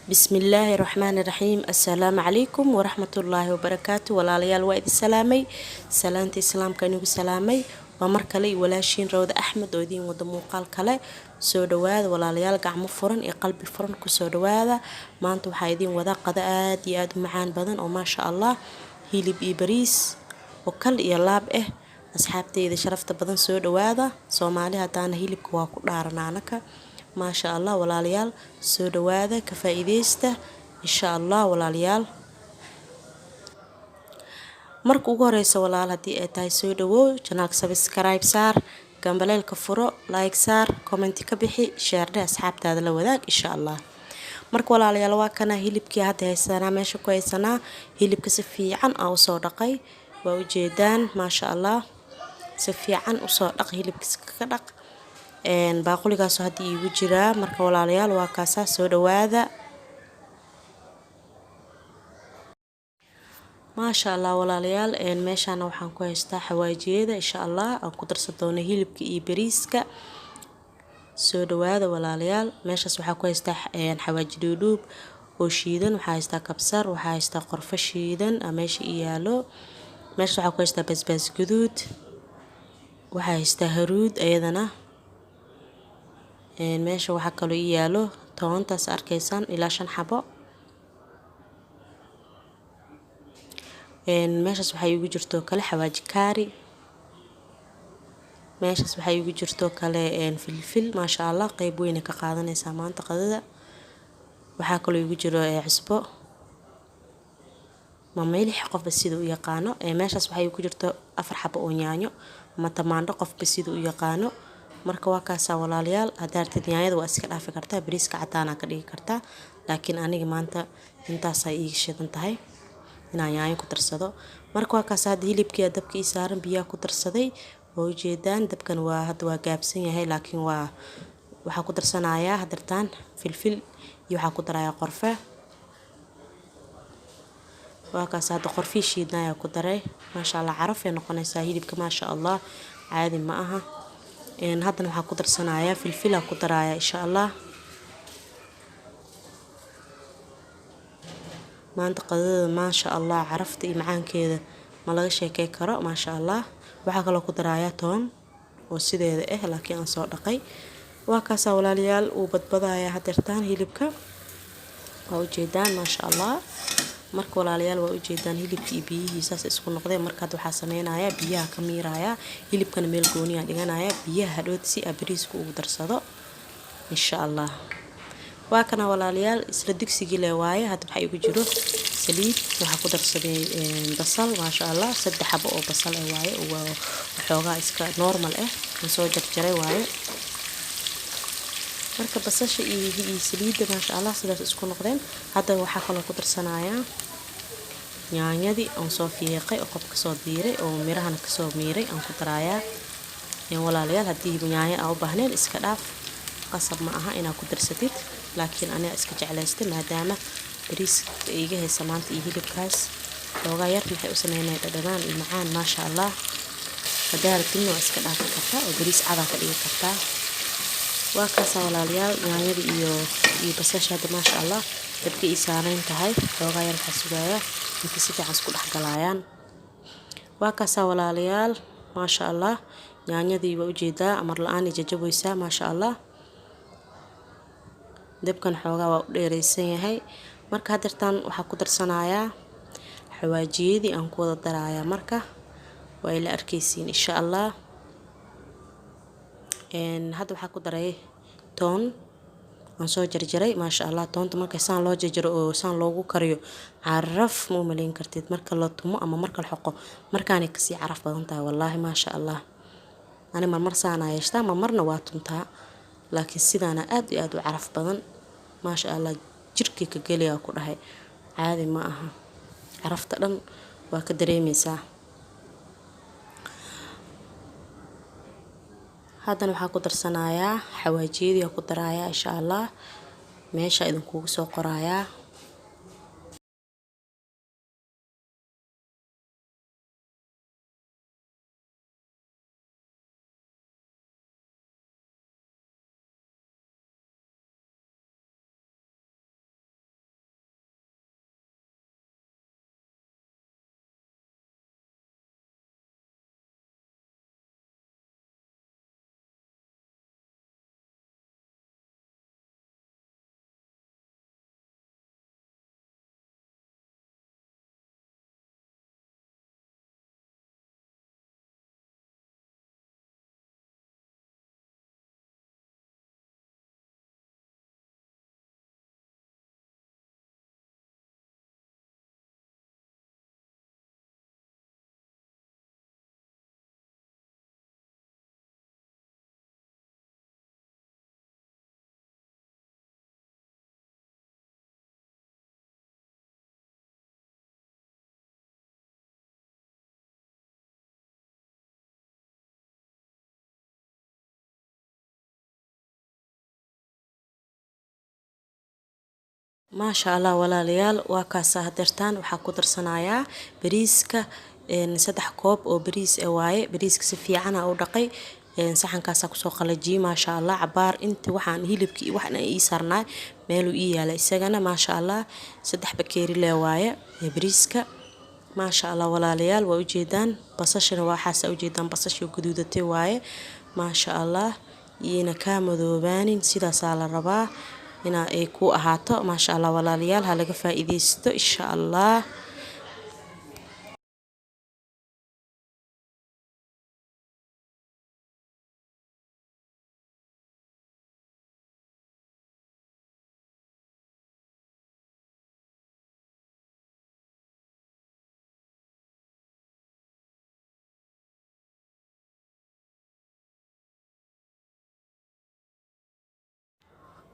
بسم الله الرحمن الرحيم. السلام عليكم ورحمة الله وبركاته. walaalyaal waa idin salaamay salaanta islaamka anigu salaamay waa mar kale walaashiin Rawda Axmed oo idin wada muuqaal kale soo dhawaada walaalyaal gacmo furan iyo qalbi furan ku soo dhawaada. maanta waxaa idin wada qada aad iyo aad u macaan badan oo maasha Allah hilib iyo bariis oo kal iyo laab ah. asxaabteyda sharafta badan soo dhawaada. Soomaali hadana hilibka waa ku dhaaranaanaka ما شاء الله walaalyaal soo dhawaada ka faa'iideysta insha Allah walaalyaal. marka ugu horeysa walaal hadii ay tahay soo dhawow channelka subscribe saar gambaleelka furo like saar comment ka bixi share asxaabtaada la wadaag insha Allah. marka walaalyaal waa kana hilibkii hadda haysanaa meesha ku haysanaa hilibka si fiican aan u soo dhaqay waa u jeedaan ma sha Allah si fiican u soo dhaq hilibkiisa ka dhaq baaquligaas hadii igu jira marka walaalyaal waa kaasa soo dhawaada ما شاء الله walaalyaal meeshaan waxaan ku haystaa xawaajiyada insha Allah aan ku darsan doono hilibka iyo bariiska soo dhawaada walaalyaal. meeshaas waxaa ku haystaa xawaaji dhuudhuub oo shiidan waxaa haystaa kabsar waxaa haystaa qorfo shiidan meesha yaalo meesha waxaa ku haystaa basbaas guduud waxaa haystaa haruud ayadana meesha waxaa kale yaalo toontaas arkaysaan ilaa 5 xabo meeshaas waxay ugu jirto kale xawaaji kaari meeshaas waxay ugu jirto kale filfil ma sha Allah qayb weyn ka qaadanaysa maanta qadada waxaa kale ugu jiro cusbo ma milix qof sida u yaqaano meeshaas waxay ugu jirto 4 xabo oo yaanyo ma tamaandho qof sida u yaqaano. marka waa kaasa walaalyaal hadaartid yaanyada waa iska dhaafi kartaa bariiska cadaan ka dhigi kartaa laakiin aniga maanta intaas ay iga shidan tahay inaan yaanyo ku darsado. marka waa kaasa hilibkii dabka ii saaran biyo ku darsaday oo jeedaan dabkan waa hadda waa gaabsan yahay laakiin waxa ku darsanayaa hadartaan filfil iyo waxa ku darayaa qorfe waa kaasa hadda qorfi shiidnaa ku daray ma sha Allah caraf ay noqonaysaa hilibka ma sha Allah caadi ma aha. haddana waxa ku darsanayaa filfil ku daraaya insha Allah. maanta qadada ma sha Allah carafta iyo macaankeeda ma laga sheekay karo ma sha Allah. waxa kale ku daraaya toon oo sideeda laakiin aan soo dhaqay waa kaasa walaalyaal uu badbadaya hadartaan hilibka waa u jeedaan ma sha Allah. marka walaalyaal waa u jeedaan hilibkii biyihiisa isku noqday marka waxa sameeynaya biyaha ka miiraya hilibkana meel gooni ah dhiganaya biyaha hadhood si bariisku ugu darsado insha Allah. waa kana walaalyaal isla digsigii leewaye hadda waxa igu jiro saliid waxa ku darsaday basal ma sha Allah 3 xabo oo basal waaye oo waxoogaa iska normal aan soo jarjaray waaye marka basasha iyo saliidda ma sha Allah sidaas isku noqdeen hadda waxa kale ku darsanayaa yaanyadii aan soo fiiqay oo qofka soo diiray oo mirahana ka soo miiray aan ku darayaa walaalyaal hadii yaanyo aan u baahneen iska dhaaf qasab ma aha inaad ku darsatid laakiin aniga iska jeclaystay maadaama bariis iga haysa maanta iyo hilibkaas looga yar maxay u sameeyay dhadhan iyo macaan ma sha Allah hadaartin waa iska dhaafi kartaa oo bariis cad ka dhigi kartaa. waa kaasa walaalyaal yaanyada iyo basasha ma sha Allah dabka ii saaran tahay looga yar waxa sugaya inta si fiican isku dhex galayaan. waa kaasa walaalyaal ma sha Allah yaanyadii waa u jeedaa amar la'aan jajabaysa ma sha Allah dabkan xoogaa waa u dheereysan yahay. marka hadartaan waxa ku darsanayaa xawaajiyadii aan ku wada daraaya marka waa ila arkaysiin insha Allah. hadda waxa ku daray toon aan soo jarjaray ma sha Allah toonta marka saan loo jarjaro oo saan loogu kariyo caraf ma maleyn kartid marka la tumo ama marka la xoqo markaanay ka sii caraf badan tahay wallahi ma sha Allah. ani mar saana yeeshtaa marna waa tuntaa laakiin sidaana aad iyo aad u caraf badan ma sha Allah jirkii ka galiya ku dhahay caadi ma aha carafta dhan waa ka dareemaysaa. haddana waxa ku darsanayaa xawaajiyadii ku daraaya insha Allah meesha idin kugu soo qoraaya maasha allah walaalayaal waa kaasaa hadeertaan waxaa ku darsanayaa bariiska 3 koob oo bariis waaye. bariiska si fiican u dhaqay saxankaasaa kusoo qalajiyay maasha allah cabaar intii waxaan hilibkii waxna ii saarnaa meeluu ii yaala isagana maasha allah 3 bakeeri lee waaye bariiska maasha allah walaalayaal waa ujeedaan basashana waxaas ujeedaan basasha guduudatay waaye maasha allah iyana ka madoobaanin sidaasaa la rabaa ina ay ku ahaato maasha allah walaalayaal ha laga faa'iideysto insha allah.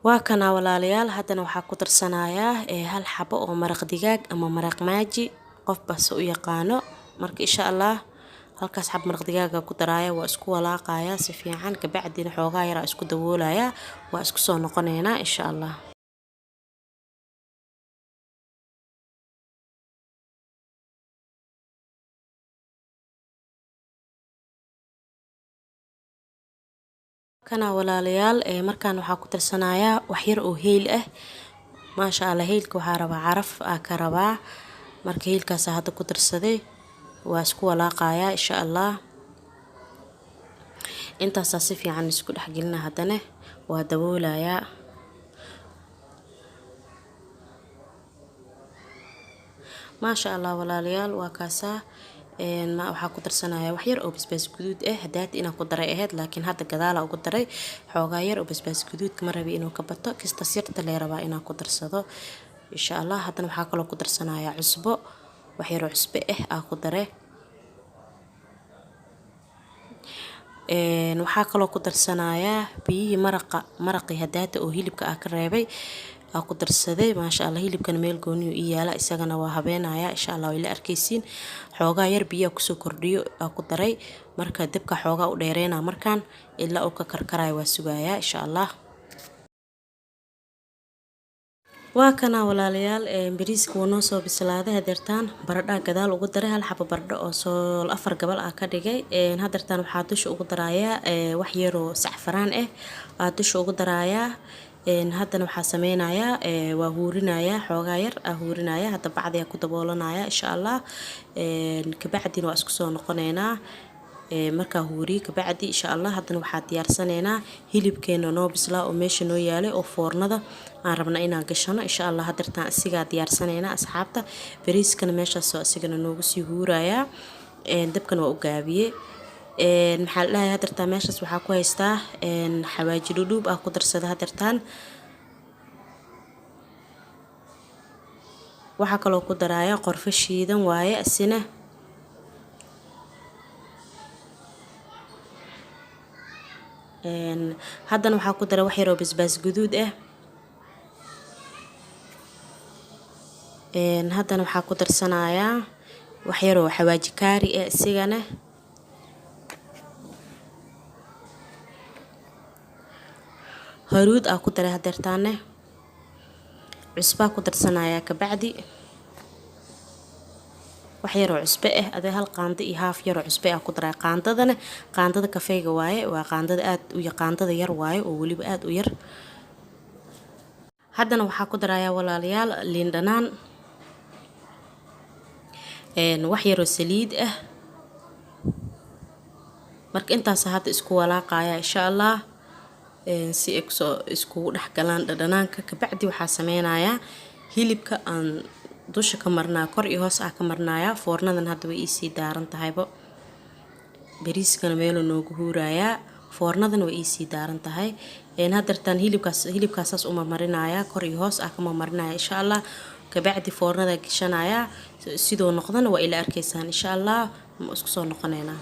waa kana walaalayaal haddana waxaa ku darsanayaa hal xabo oo maraq digaag ama maraq maaji qofba si u yaqaano marka insha allah halkaas xab maraq digaaga ku daraaya waa isku walaaqaya si fiican kabacdina xoogaa yar isku daboolaya waa isku soo noqoneynaa insha allah. kana walaalayaal markaan waxaa ku darsanayaa wax yar oo heel ah maasha allah heelka waxaa rabaa caraf ka rabaa marka heelkaas hadda ku darsaday waa isku walaaqaya insha allah intaas si fiican isku dhaxgelina haddana waa daboolaya maasha allah walaalayaal waa kaasaa waxaa ku darsanayaa wax yar oo basbaas guduud hadaad inaan ku daray ahayd laakiin hadda gadaala ugu daray xoogaa yar oo basbaas guduudka ma rabi inuu ka bato kasta sirta lee rabaa inaan ku darsado insha allah. haddana waxaa kaloo ku darsanayaa cusbo wax yar oo cusbo ku daray waxaa kaloo ku darsanayaa biyihii maraqii hadaada oo hilibka ka reebay ku darsaday maasha allah hilibkan meel gooniyo ii yaala isagana waa habeenaya insha allah way la arkaysiin xoogaa yar biyo ku soo kordhiyo ku daray marka dabka xoogaa u dheereena markaan ilaa uu ka karkarayo waa sugaaya insha allah. waa kana walaalayaal bariiska wuu noo soo bislaaday hadeertaan baradha gadaal ugu daray hal xabo baradho oo soo 4 gabal ka dhigay hadeertaan waxaa dusha ugu darayaa wax yar oo saxfaraan dusha ugu darayaa haddana waxaa sameynayaa waa huurinayaa xoogaa yar huurinaya hadda bacdi ku daboolanaya insha allah kabacdina waa isku soo noqoneynaa markaa huuriye kabacdi insha allah. haddana waxaa diyaarsanaynaa hilibkeena noo bislaa oo meesha noo yaalay oo foornada aan rabna inaan gashano insha allah. hadeertaan isigaa diyaarsanaynaa asxaabta bariiskana meeshaas oo isigana noogu sii huurayaa dabkan waa u gaabiyey maxaa la dhahay hadeertaan meeshaas waxaa ku haystaa xawaaji dhudhuub ku darsada hadeertaan waxaa kaloo ku daraaya qorfo shiidan waaye asina haddana waxaa ku daray wax yar oo basbaas guduud haddana waxaa ku darsanayaa wax yar oo xawaaji kaari isigana haruud ku daray hadeertaane cusbaa ku darsanayaa kabacdi wax yar oo cusbe adee hal qaando iyo haaf yar oo cusbe ku daray qaandadana qaandada kafeega waaye waa qaandada aad u qaandada yar waaye oo waliba aad u yar. haddana waxaa ku darayaa walaalayaal liin dhanaan wax yar oo saliid marka intaas hadda isku walaaqaya insha allah si ay iskugu dhex galaan dhadhanaanka kabacdi waxaa sameynayaa hilibka aan dusha ka marnaa kor iyo hoos ka marnaya foornadan hadda way sii daaran tahayba bariiskana meel noogu huurayaa foornadan way sii daaran tahay hadeertaan hilibkaas uma marinaya kor iyo hoos ka marinaya insha allah kabacdi foornada gashanaya sidoo noqdana waa ila arkaysaan insha allah ma isku soo noqoneynaa.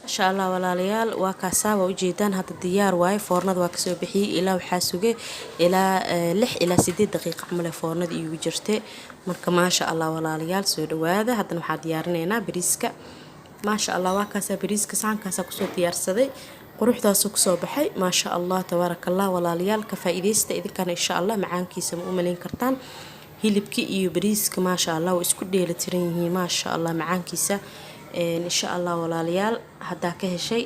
insha Allah walaalayaal waa kaasaa waa ujeedaan hadda diyaar waaye foornada waa kasoo bixiyay ilaa waxaa sugay ilaa 6 ilaa 8 daqiiqo camal foornada iigu jirtay marka maasha Allah walaalayaal soo dhawaada haddana waxaa diyaarinaynaa bariiska maasha Allah waa kaasaa bariiska saxankaas kusoo diyaarsaday quruxdaas ku soo baxay maasha Allah tabarakallah walaalayaal ka faa'iideysta idinkana insha Allah macaankiisa ma u maleyn kartaan hilibki iyo bariiska maasha Allah way isku dheelitiran yihiin maasha Allah macaankiisa insha Allah walaalayaal haddaa ka heshay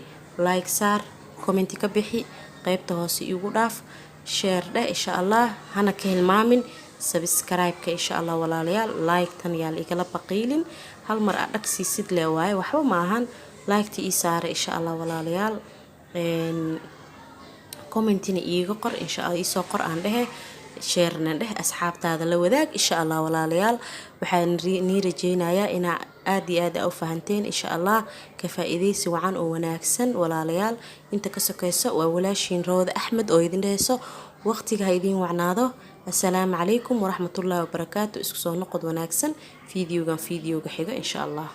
like saar comment ka bixi qaybta hoose igu dhaaf share dheh insha Allah hana ka hilmaamin subscribe ka insha Allah walaalayaal like tan yaal igala baqiilin hal mar adagsiisid lee waaye waxba ma ahan like tii ii saar insha Allah walaalayaal commentina iiga qor insha Allah isoo qor aan dhehe sheerna dheh asxaabtaada la wadaag insha Allah walaalayaal waxaan rajeynayaa ina aad iyo aad u fahanteen insha Allah ka faa'iideysi wacan oo wanaagsan walaalayaal inta ka sokayso waa walaashiin Rooda Axmed oo idin dhehayso waqtiga ha idin wacnaado assalaamu calaykum waraxmatullaahi wabarakaatu isku soo noqod wanaagsan fiidiyowga xiga insha Allah